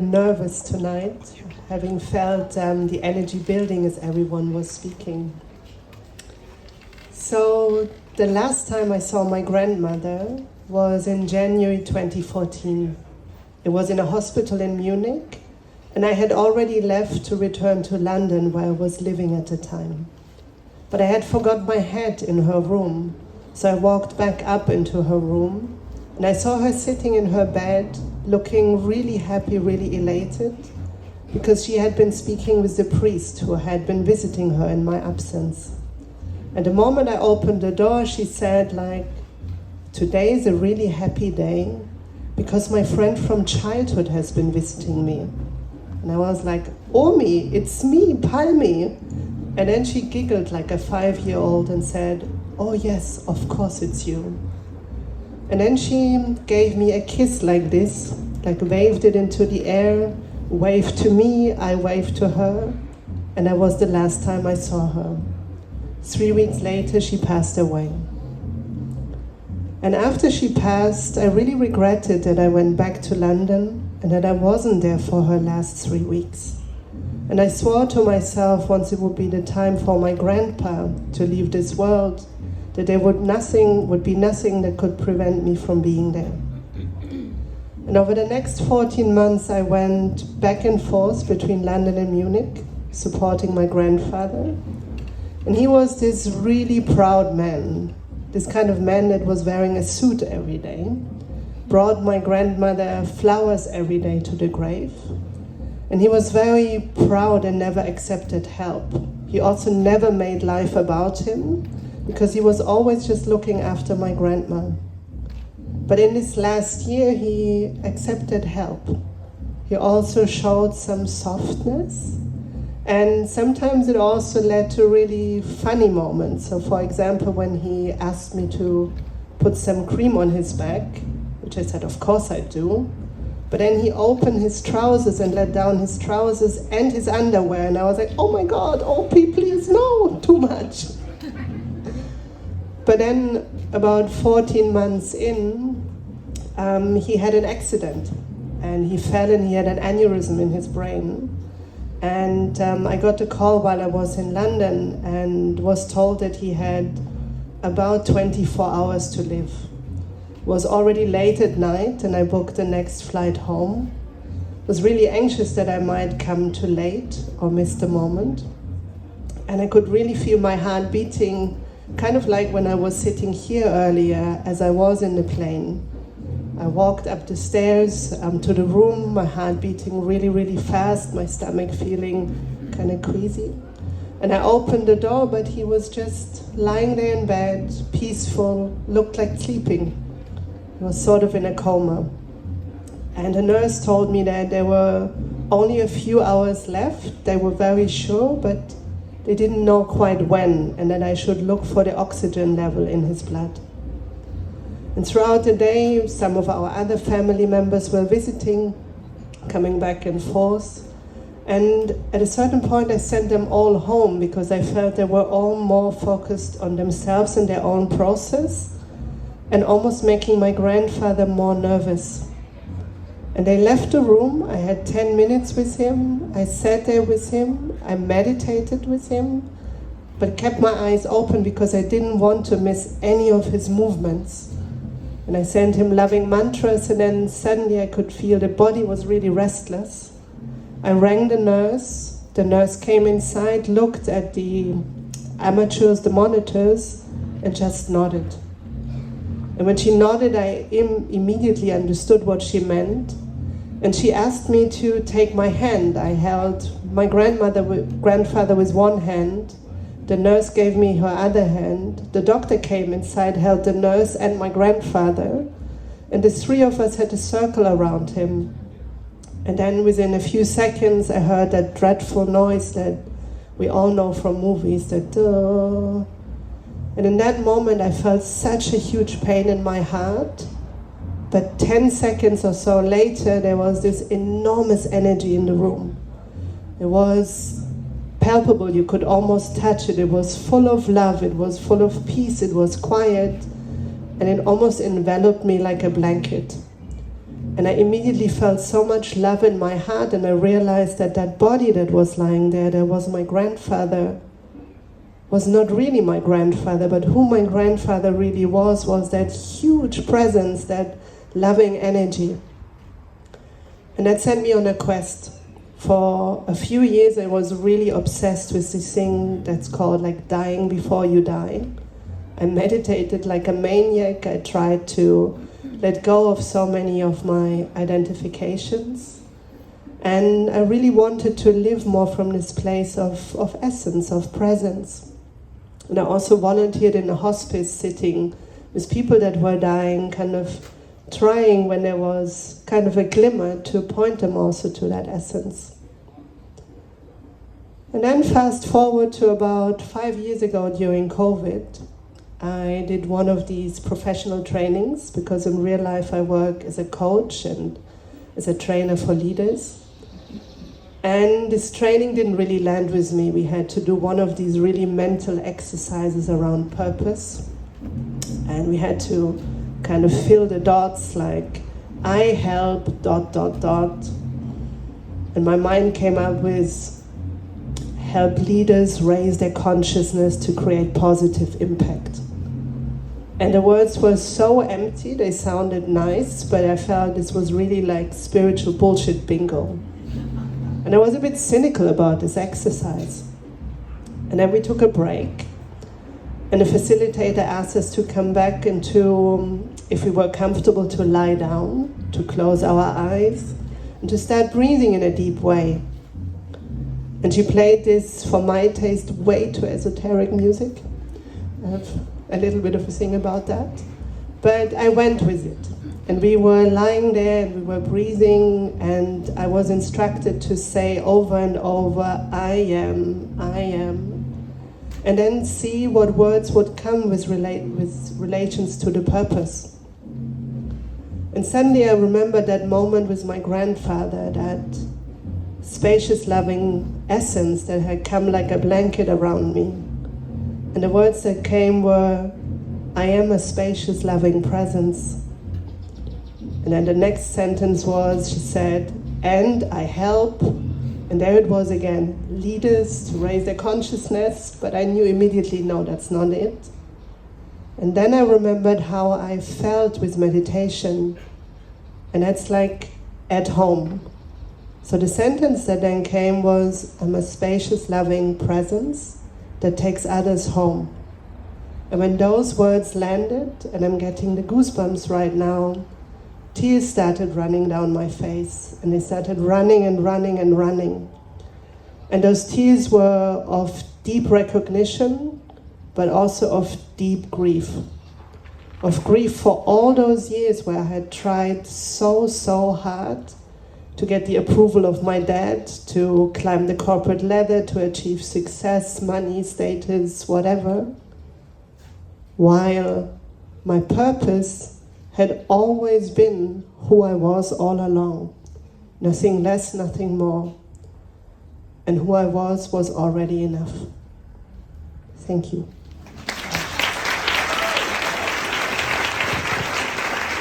Nervous tonight, having felt the energy building as everyone was speaking. So the last time I saw my grandmother was in January 2014. It was in a hospital in Munich, and I had already left to return to London where I was living at the time. But I had forgot my hat in her room, so I walked back up into her room, and I saw her sitting in her bed, looking really happy, really elated, because she had been speaking with the priest who had been visiting her in my absence. And the moment I opened the door, she said, today is a really happy day because my friend from childhood has been visiting me. And I was like, Omi, it's me, Palmi. And then she giggled like a 5-year-old and said, oh yes, of course it's you. And then she gave me a kiss like this, waved it into the air, waved to me, I waved to her, and that was the last time I saw her. 3 weeks later, she passed away. And after she passed, I really regretted that I went back to London and that I wasn't there for her last 3 weeks. And I swore to myself once it would be the time for my grandpa to leave this world, that there would be nothing that could prevent me from being there. And over the next 14 months, I went back and forth between London and Munich, supporting my grandfather. And he was this really proud man, this kind of man that was wearing a suit every day, brought my grandmother flowers every day to the grave. And he was very proud and never accepted help. He also never made life about him, because he was always just looking after my grandma. But in this last year, he accepted help. He also showed some softness, and sometimes it also led to really funny moments. So for example, when he asked me to put some cream on his back, which I said, of course I do, but then he opened his trousers and let down his trousers and his underwear, and I was like, oh my God, OP, please, no, too much. But then, about 14 months in, he had an accident, and he fell and he had an aneurysm in his brain. And I got a call while I was in London and was told that he had about 24 hours to live. It was already late at night, and I booked the next flight home. I was really anxious that I might come too late or miss the moment. And I could really feel my heart beating, kind of like when I was sitting here earlier as I was in the plane. I walked up the stairs to the room, my heart beating really, really fast, my stomach feeling kind of queasy. And I opened the door, but he was just lying there in bed, peaceful, looked like sleeping. He was sort of in a coma. And the nurse told me that there were only a few hours left. They were very sure, but they didn't know quite when, and that I should look for the oxygen level in his blood. And throughout the day, some of our other family members were visiting, coming back and forth. And at a certain point, I sent them all home because I felt they were all more focused on themselves and their own process, and almost making my grandfather more nervous. And they left the room. I had 10 minutes with him. I sat there with him. I meditated with him, but kept my eyes open because I didn't want to miss any of his movements. And I sent him loving mantras, and then suddenly I could feel the body was really restless. I rang the nurse. The nurse came inside, looked at the amateurs, the monitors, and just nodded. And when she nodded, I immediately understood what she meant. And she asked me to take my hand. I held my grandfather with one hand. The nurse gave me her other hand. The doctor came inside, held the nurse and my grandfather. And the three of us had a circle around him. And then within a few seconds, I heard that dreadful noise that we all know from movies, that duh. And in that moment, I felt such a huge pain in my heart. But 10 seconds or so later, there was this enormous energy in the room. It was palpable, you could almost touch it. It was full of love, it was full of peace, it was quiet, and it almost enveloped me like a blanket. And I immediately felt so much love in my heart, and I realized that that body that was lying there, that was my grandfather, was not really my grandfather, but who my grandfather really was that huge presence, that loving energy. And that sent me on a quest. For a few years I was really obsessed with this thing that's called like dying before you die. I meditated like a maniac. I tried to let go of so many of my identifications. And I really wanted to live more from this place of essence, of presence. And I also volunteered in a hospice, sitting with people that were dying, kind of trying, when there was kind of a glimmer, to point them also to that essence. And then fast forward to about 5 years ago during COVID, I did one of these professional trainings, because in real life I work as a coach and as a trainer for leaders. And this training didn't really land with me. We had to do one of these really mental exercises around purpose. And we had to kind of fill the dots, like, I help ... And my mind came up with, help leaders raise their consciousness to create positive impact. And the words were so empty, they sounded nice, but I felt this was really like spiritual bullshit bingo. And I was a bit cynical about this exercise. And then we took a break. And the facilitator asked us to come back into, if we were comfortable, to lie down, to close our eyes, and to start breathing in a deep way. And she played this, for my taste, way too esoteric music. I have a little bit of a thing about that. But I went with it. And we were lying there and we were breathing, and I was instructed to say over and over, I am, and then see what words would come with relations to the purpose. And suddenly I remembered that moment with my grandfather, that spacious, loving essence that had come like a blanket around me. And the words that came were, I am a spacious, loving presence. And then the next sentence was, she said, and I help, and there it was again, leaders to raise their consciousness, but I knew immediately, no, that's not it. And then I remembered how I felt with meditation, and that's like at home. So the sentence that then came was, I'm a spacious, loving presence that takes others home. And when those words landed, and I'm getting the goosebumps right now, tears started running down my face, and they started running and running and running. And those tears were of deep recognition, but also of deep grief. Of grief for all those years where I had tried so hard to get the approval of my dad, to climb the corporate ladder, to achieve success, money, status, whatever, while my purpose had always been who I was all along. Nothing less, nothing more. And who I was already enough. Thank you.